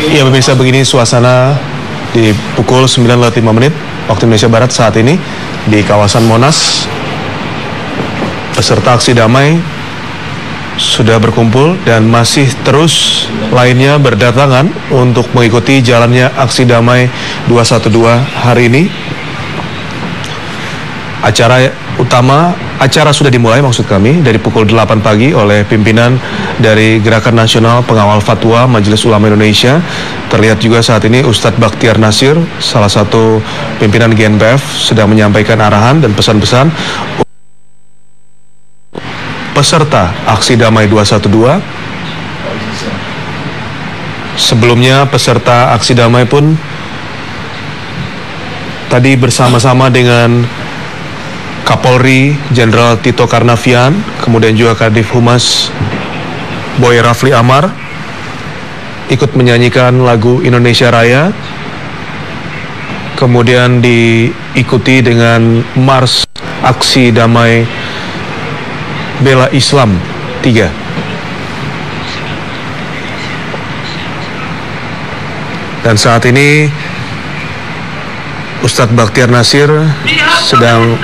Ya pemirsa, begini suasana di pukul 9.05 waktu Indonesia Barat saat ini di kawasan Monas. Peserta aksi damai sudah berkumpul dan masih terus lainnya berdatangan untuk mengikuti jalannya aksi damai 212 hari ini. Acara sudah dimulai maksud kami dari pukul 8 pagi oleh pimpinan dari Gerakan Nasional Pengawal Fatwa Majelis Ulama Indonesia. Terlihat juga saat ini Ustadz Bakhtiar Nasir, salah satu pimpinan GNPF, sedang menyampaikan arahan dan pesan-pesan peserta aksi damai 212. Sebelumnya peserta aksi damai pun tadi bersama-sama dengan Kapolri Jenderal Tito Karnavian, kemudian juga Kadif Humas Boy Rafli Amar ikut menyanyikan lagu Indonesia Raya, kemudian diikuti dengan Mars Aksi Damai Bela Islam 3. Dan saat ini Ustadz Bakhtiar Nasir sedang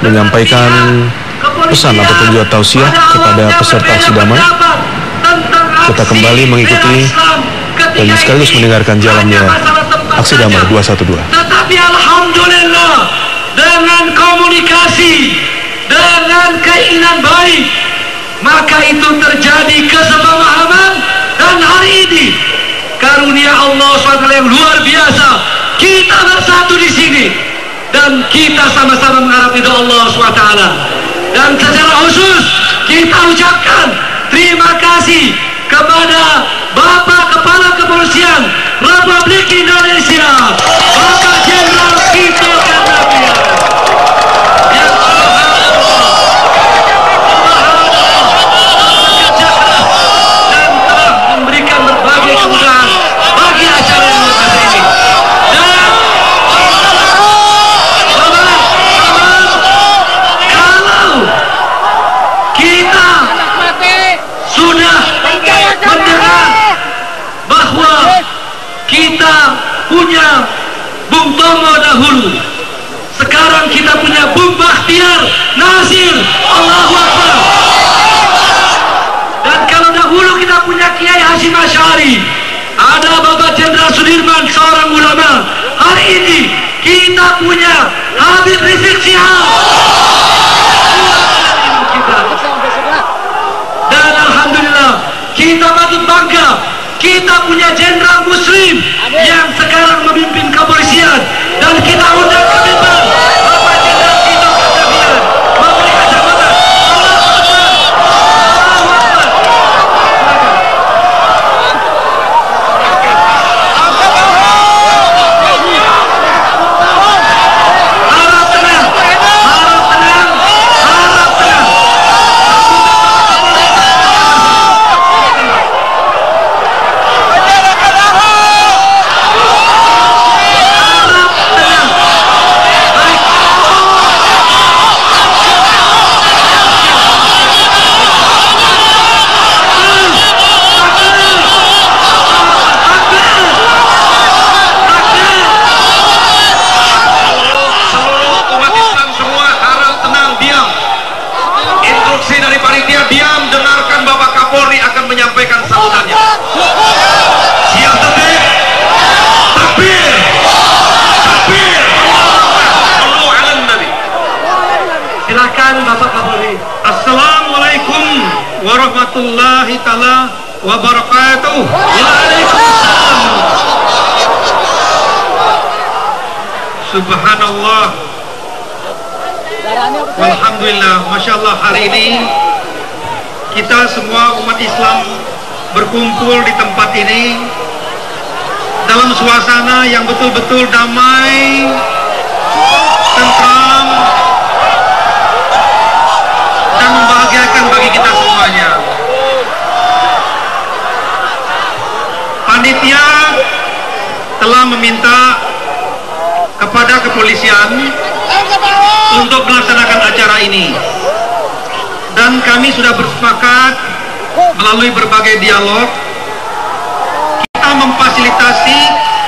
menyampaikan pesan ataupun juga tausiah kepada peserta aksi damai. Kita kembali mengikuti dan sekaligus mendengarkan jalannya aksi damai 212. Tetapi alhamdulillah, dengan komunikasi, dengan keinginan baik, maka itu terjadi kesepahaman. Dan hari ini karunia Allah SWT yang luar biasa, kita bersatu di sini dan kita sama-sama mengharap ridha Allah SWT. Dan secara khusus kita ucapkan terima kasih kepada Bapak Kepala Kepolisian Republik Indonesia, Bapak Jenderal Tito Karnavian, yang dan telah memberikan berbagai kemudahan bagi acara yang luar biasa ini. Kita punya Bung Tomo dahulu, sekarang kita punya Bung Bakhtiar Nasir, Allahu Akbar. Dan kalau dahulu kita punya Kiai Hasyim Asy'ari, ada Bapak Jenderal Sudirman, seorang ulama. Hari ini kita punya Habib Rizik Syihab, dan alhamdulillah kita patut bangga, kita punya Jenderal Muslim yang sekarang memimpin kepolisian, dan kita undang ke mimbar Bapak Jenderal Tito Karnavian memberikan jabatan. Allahu Akbar, Allahu Akbar. Harap tenang, harap tenang, harap tenang. Menyampaikan sambutannya. Siap takbir, takbir, takbir. Sallu ala Nabi. Silakan Bapak Kapolri. Assalamualaikum warahmatullahi taala wabarakatuh. Waalaikumsalam. Subhanallah. Alhamdulillah, Masya Allah, hari ini kita semua umat Islam berkumpul di tempat ini dalam suasana yang betul-betul damai, tentram, dan membahagiakan bagi kita semuanya. Panitia telah meminta kepada kepolisian untuk melaksanakan acara ini. Dan Dan kami sudah bersepakat melalui berbagai dialog kita memfasilitasi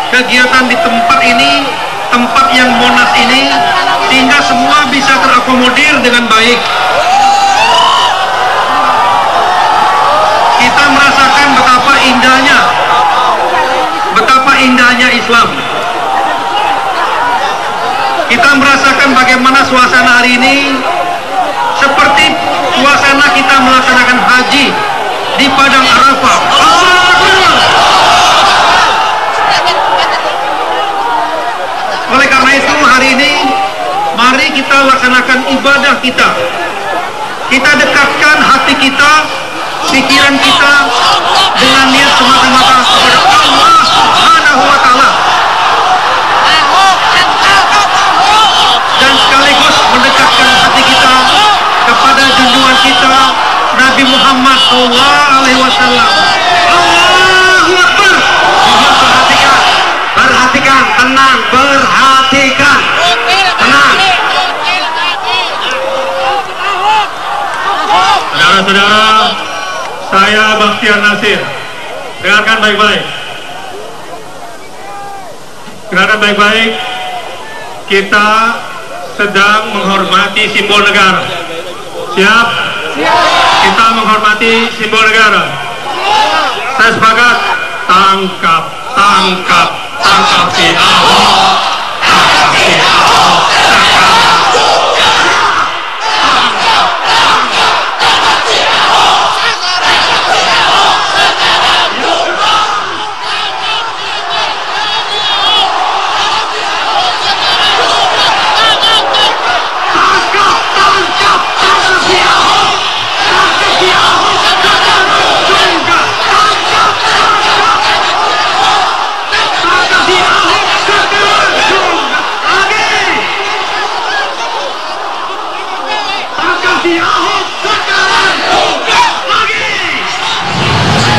kegiatan di tempat ini, tempat yang Monas ini, sehingga semua bisa terakomodir dengan baik. Kita merasakan betapa indahnya Islam. Kita merasakan bagaimana suasana hari ini seperti suasana kita melaksanakan haji di Padang Arafah. Oleh karena itu hari ini mari kita laksanakan ibadah kita. Kita dekatkan hati kita, pikiran kita dengan niat semata-mata kepada Allah Subhanahu wa Ta'ala, dan sekaligus mendekatkan hati kita kepada junjungan kita Nabi Muhammad SAW. Allahu Akbar. Perhatikan, tenang, perhatikan, tenang. Saudara-saudara, saya Bakhtiar Nasir. Dengarkan baik-baik. Dengarkan baik-baik. Kita sedang menghormati simbol negara. Siap? Kita menghormati simbol negara. Saya sepakat. Tangkap, tangkap, tangkap si Ahok. Tangkap si Ahok.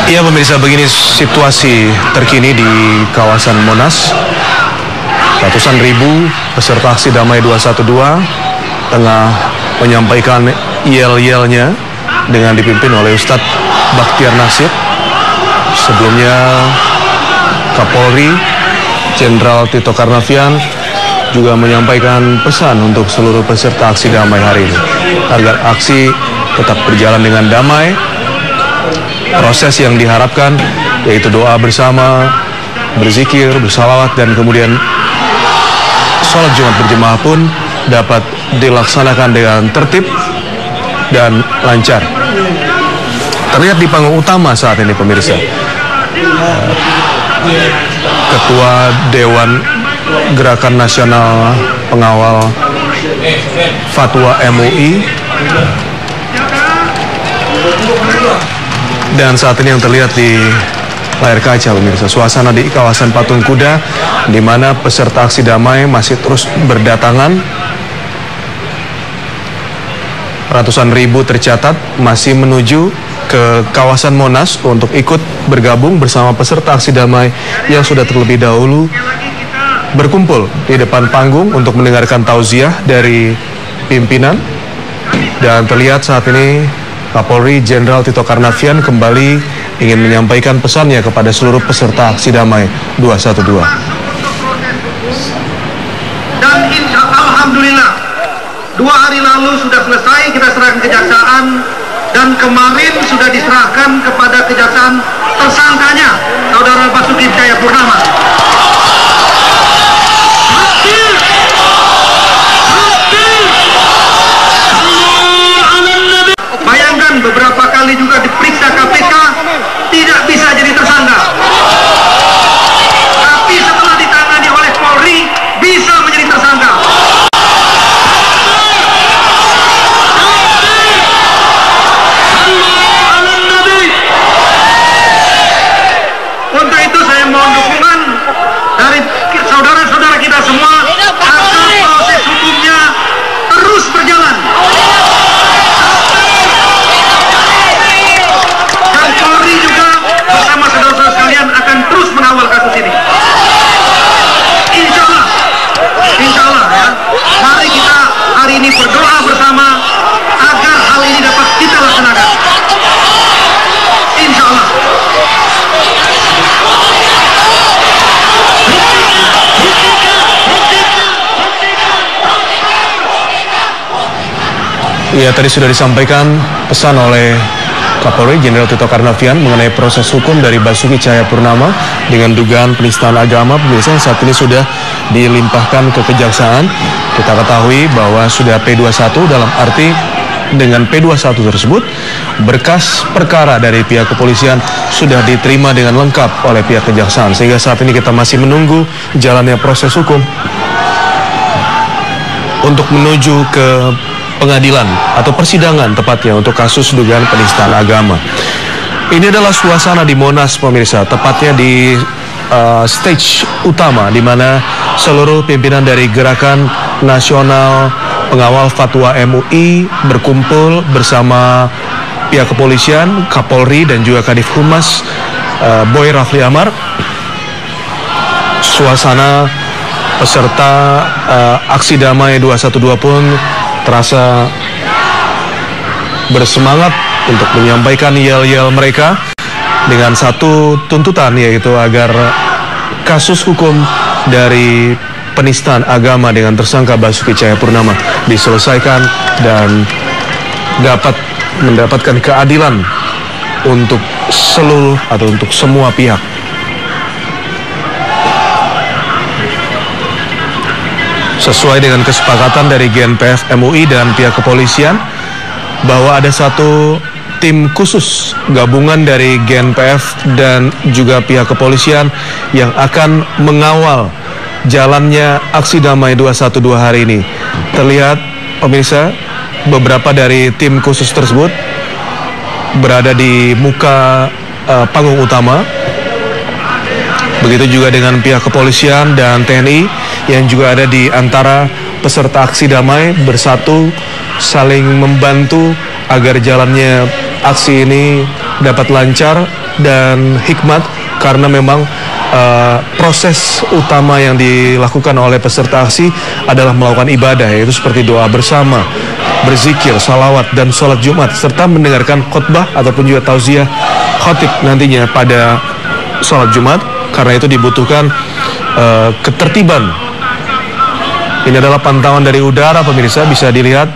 Ya pemirsa, begini situasi terkini di kawasan Monas. Ratusan ribu peserta aksi damai 212 tengah menyampaikan yel-yelnya dengan dipimpin oleh Ustadz Bakhtiar Nasir. Sebelumnya Kapolri Jenderal Tito Karnavian juga menyampaikan pesan untuk seluruh peserta aksi damai hari ini agar aksi tetap berjalan dengan damai. Proses yang diharapkan yaitu doa bersama, berzikir, bersalawat, dan kemudian sholat Jumat berjemaah pun dapat dilaksanakan dengan tertib dan lancar. Terlihat di panggung utama saat ini pemirsa, Ketua Dewan Gerakan Nasional Pengawal Fatwa MUI, dan saat ini yang terlihat di layar kaca pemirsa, suasana di kawasan Patung Kuda di mana peserta aksi damai masih terus berdatangan. Ratusan ribu tercatat masih menuju ke kawasan Monas untuk ikut bergabung bersama peserta aksi damai yang sudah terlebih dahulu berkumpul di depan panggung untuk mendengarkan tauziah dari pimpinan. Dan terlihat saat ini Kapolri Jenderal Tito Karnavian kembali ingin menyampaikan pesannya kepada seluruh peserta aksi damai 212. Dan alhamdulillah 2 hari lalu sudah selesai kita serahkan kejaksaan, dan kemarin sudah diserahkan kepada kejaksaan tersangkanya Saudara Basuki Cahayapurnama. Bayangkan beberapa kali juga diperiksa KPK tidak bisa jadi tersangka, tapi setelah ditangani oleh Polri bisa menjadi tersangka. Untuk itu saya mohon dukungan Ya, tadi sudah disampaikan pesan oleh Kapolri Jenderal Tito Karnavian mengenai proses hukum dari Basuki Cahayapurnama dengan dugaan penistaan agama. Pemirsa, yang saat ini sudah dilimpahkan ke kejaksaan. Kita ketahui bahwa sudah P21, dalam arti dengan P21 tersebut berkas perkara dari pihak kepolisian sudah diterima dengan lengkap oleh pihak kejaksaan, sehingga saat ini kita masih menunggu jalannya proses hukum untuk menuju ke pengadilan atau persidangan tepatnya untuk kasus dugaan penistaan agama. Ini adalah suasana di Monas, pemirsa, tepatnya di stage utama di mana seluruh pimpinan dari Gerakan Nasional Pengawal Fatwa MUI berkumpul bersama pihak kepolisian, Kapolri dan juga Kadif Humas Boy Rafli Amar. Suasana peserta aksi damai 212 pun terasa bersemangat untuk menyampaikan yel-yel mereka dengan satu tuntutan, yaitu agar kasus hukum dari penistaan agama dengan tersangka Basuki Cahayapurnama diselesaikan dan dapat mendapatkan keadilan untuk seluruh atau untuk semua pihak. Sesuai dengan kesepakatan dari GNPF MUI dan pihak kepolisian bahwa ada satu tim khusus gabungan dari GNPF dan juga pihak kepolisian yang akan mengawal jalannya aksi damai 212 hari ini. Terlihat, pemirsa, beberapa dari tim khusus tersebut berada di muka panggung utama. Begitu juga dengan pihak kepolisian dan TNI yang juga ada di antara peserta aksi damai, bersatu saling membantu agar jalannya aksi ini dapat lancar dan hikmat, karena memang proses utama yang dilakukan oleh peserta aksi adalah melakukan ibadah, yaitu seperti doa bersama, berzikir, salawat, dan sholat Jumat, serta mendengarkan khutbah ataupun juga tausiah khatib nantinya pada sholat Jumat. Karena itu dibutuhkan ketertiban. Ini adalah pantauan dari udara, pemirsa, bisa dilihat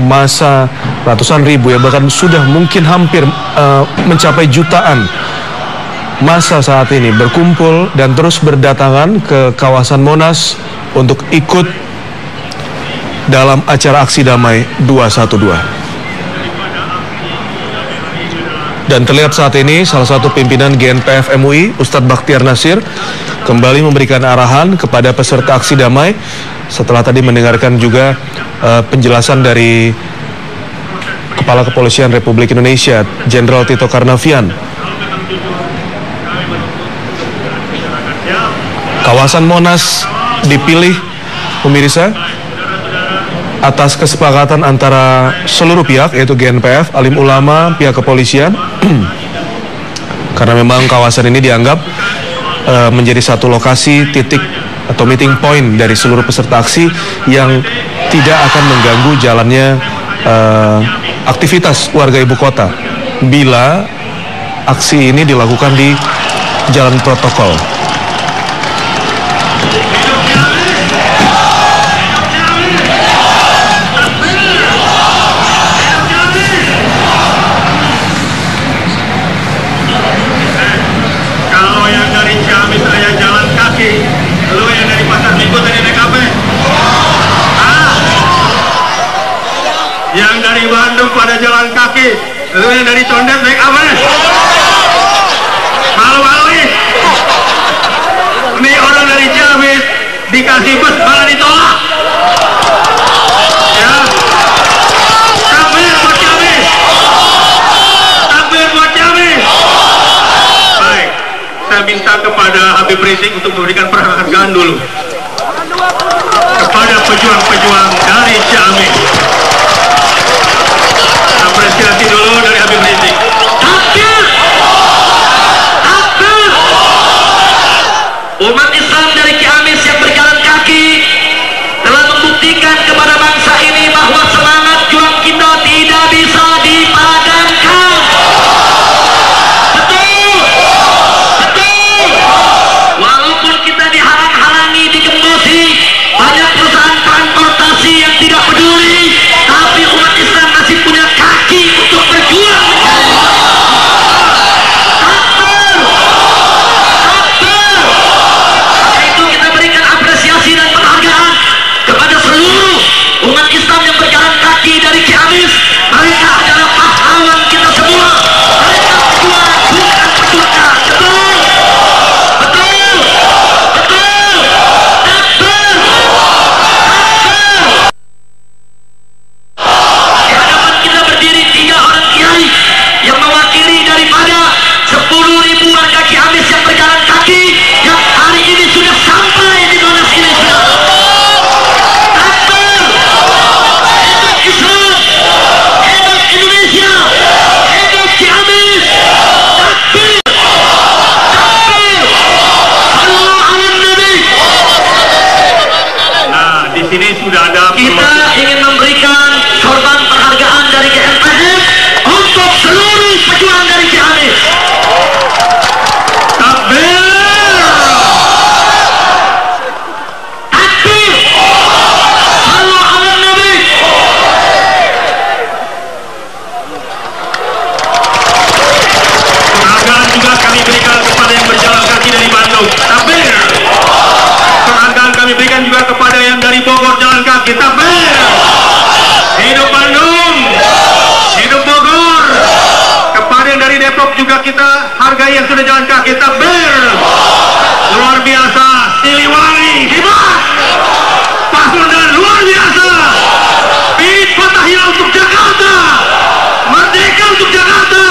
masa ratusan ribu, ya bahkan sudah mungkin hampir mencapai jutaan masa saat ini berkumpul dan terus berdatangan ke kawasan Monas untuk ikut dalam acara aksi damai 212. Dan terlihat saat ini salah satu pimpinan GNPF MUI, Ustadz Bakhtiar Nasir, kembali memberikan arahan kepada peserta aksi damai setelah tadi mendengarkan juga penjelasan dari Kepala Kepolisian Republik Indonesia, Jenderal Tito Karnavian. Kawasan Monas dipilih, pemirsa, atas kesepakatan antara seluruh pihak, yaitu GNPF, alim ulama, pihak kepolisian, karena memang kawasan ini dianggap menjadi satu lokasi titik atau meeting point dari seluruh peserta aksi yang tidak akan mengganggu jalannya aktivitas warga ibu kota bila aksi ini dilakukan di jalan protokol. Yang dari Bandung pada jalan kaki, lu yang dari Condet naik apa? Malu-malu nih. Ini orang dari Ciamis dikasih bus malah ditolak. Ya. Takbir buat Ciamis. Takbir buat Ciamis. Baik, saya minta kepada Habib Rizik untuk memberikan penghargaan dulu kepada pejuang-pejuang dari Ciamis. Apresiasi dulu dari Habib Rizik. Takbir! Takbir! Umat Islam dari Ciamis yang berjalan kaki telah membuktikan kepada bangsa ini bahwa semangat juang kita tidak bisa dipadamkan. Betul! Betul! Walaupun PKI yang sudah jalan kaki, takbir. Luar biasa, Siliwangi, hebat. Pasukan luar biasa. Bid Fatahillah untuk Jakarta. Merdeka untuk Jakarta.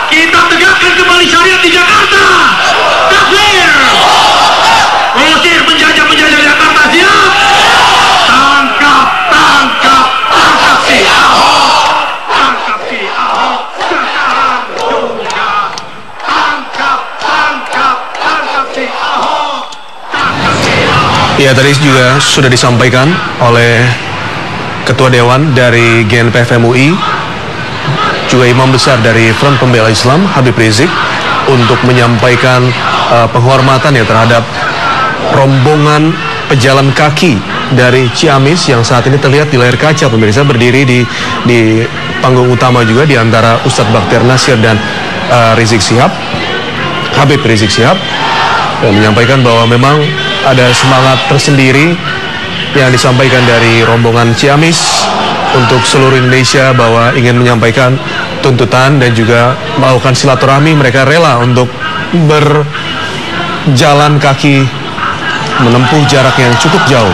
Kita tegakkan kembali syariat di Jakarta. Takbir. Usir penjajah-penjajah Jakarta, siap. Tangkap, tangkap, tangkap si Ahok. Tangkap si Ahok. Sekarang juga. Tangkap, tangkap, tangkap si Ahok. Tangkap si Ahok. Ya, tadi juga sudah disampaikan oleh Ketua Dewan dari GNPF MUI, juga Imam Besar dari Front Pembela Islam, Habib Rizik, untuk menyampaikan penghormatan ya terhadap rombongan pejalan kaki dari Ciamis yang saat ini terlihat di layar kaca pemirsa, berdiri di panggung utama juga di antara Ustadz Bakhtiar Nasir dan Rizik Syihab, Habib Rizik Syihab, dan menyampaikan bahwa memang ada semangat tersendiri yang disampaikan dari rombongan Ciamis untuk seluruh Indonesia bahwa ingin menyampaikan tuntutan dan juga melakukan silaturahmi. Mereka rela untuk berjalan kaki menempuh jarak yang cukup jauh.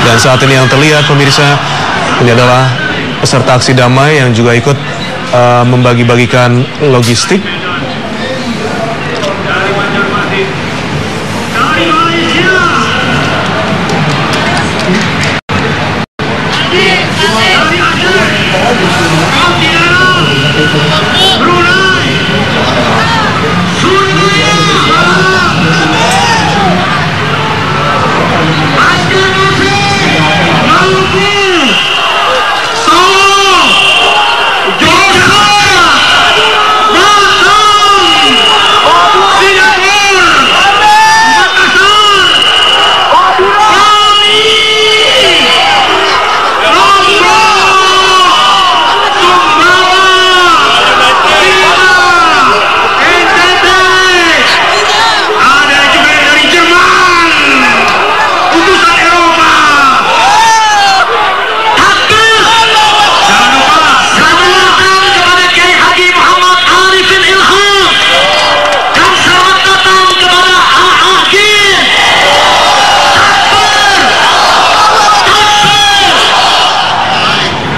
Dan saat ini yang terlihat pemirsa, ini adalah peserta aksi damai yang juga ikut membagi-bagikan logistik.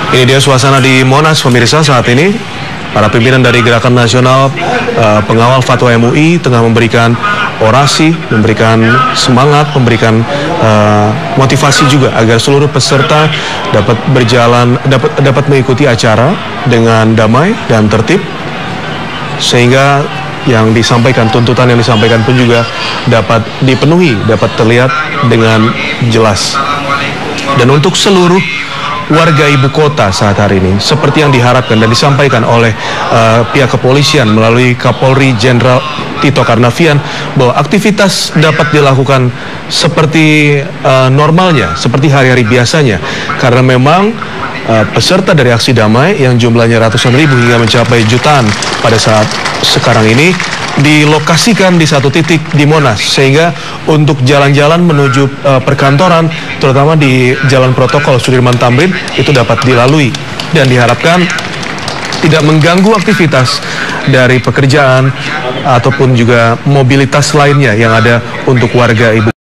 Ini dia suasana di Monas pemirsa saat ini. Para pimpinan dari Gerakan Nasional Pengawal Fatwa MUI tengah memberikan orasi, memberikan semangat, memberikan motivasi juga agar seluruh peserta dapat berjalan, dapat mengikuti acara dengan damai dan tertib, sehingga yang disampaikan, tuntutan yang disampaikan pun juga dapat dipenuhi, dapat terlihat dengan jelas. Dan untuk seluruh warga ibu kota saat hari ini, seperti yang diharapkan dan disampaikan oleh pihak kepolisian melalui Kapolri Jenderal Tito Karnavian, bahwa aktivitas dapat dilakukan seperti normalnya, seperti hari-hari biasanya, karena memang peserta dari aksi damai yang jumlahnya ratusan ribu hingga mencapai jutaan pada saat sekarang ini dilokasikan di satu titik di Monas, sehingga untuk jalan-jalan menuju perkantoran, terutama di Jalan Protokol Sudirman Tamrin, itu dapat dilalui dan diharapkan tidak mengganggu aktivitas dari pekerjaan ataupun juga mobilitas lainnya yang ada untuk warga ibu